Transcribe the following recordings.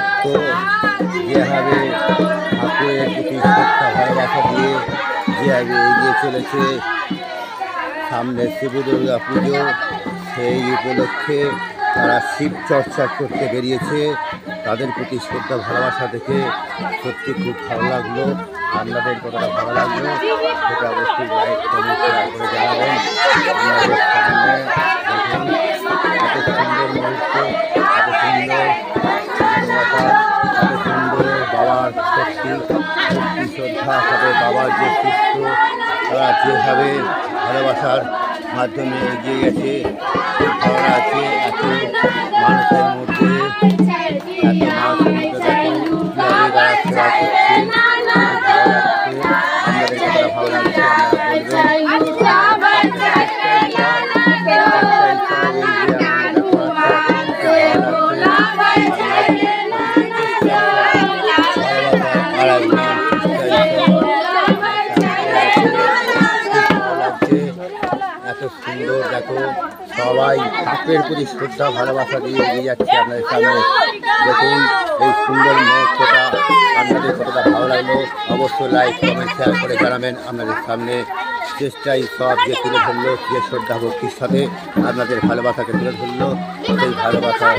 ভক্ত যেভাবে ঠাকুরের প্রতি শ্রদ্ধা ভালোবাসা দিয়ে যেভাবে এগিয়ে চলেছে, সামনে শিব দুর্গা পুজো, সেই উপলক্ষে তারা শিব চর্চা করতে বেরিয়েছে। তাদের প্রতি শ্রদ্ধা ভালোবাসা দেখে সত্যি খুব ভালো লাগলো। আপনাদের কতটা ভালো লাগলো সেটা অবশ্যই লাইক কমেন্ট শেয়ার করে জানাবেন। আপনাদের সামনে দেখুন এত সুন্দর মুহূর্ত, এত সুন্দর ভালোবাসা, এত সুন্দর বাবার শক্তি শ্রদ্ধা সাথে বাবার যে শিষ্য তারা যেভাবে ভালোবাসার মাধ্যমে এগিয়ে গেছে, খুব ভালো লাগছে। এত মানুষের মধ্যে দেখো কীভাবে তারা সেবা করছে, খুব ভালো লাগছে। আপনাদের কতটা ভালো লাগছে এত সুন্দর। দেখো সবাই ঠাকুরের প্রতি শ্রদ্ধা ভালোবাসা দিয়ে এগিয়ে যাচ্ছে আপনাদের সামনে। দেখুন এই সুন্দর মুহূর্তটা আপনাদের কতটা ভালো লাগলো অবশ্যই লাইক কমেন্ট শেয়ার করে জানাবেন। আপনাদের সামনে চেষ্টাই সব যে তুলে ধরলো, যে শ্রদ্ধা ভক্তির সাথে আপনাদের ভালোবাসাকে তুলে ধরলো, সেই ভালোবাসার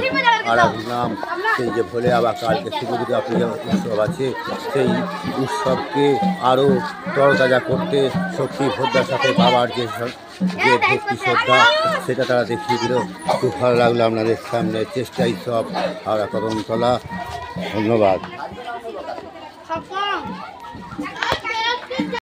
আর নাম সেই যে ভোলে আবার কালকে শিব দুর্গা পুজো উৎসব আছে, সেই উৎসবকে আরও তরতাজা করতে শক্তি শ্রদ্ধার সাথে বাবার যে ভক্তি শ্রদ্ধা সেটা তারা দেখিয়ে দিল। খুব ভালো লাগলো আপনাদের সামনে চেষ্টাই সব হাওড়া কদমতলা। ধন্যবাদ।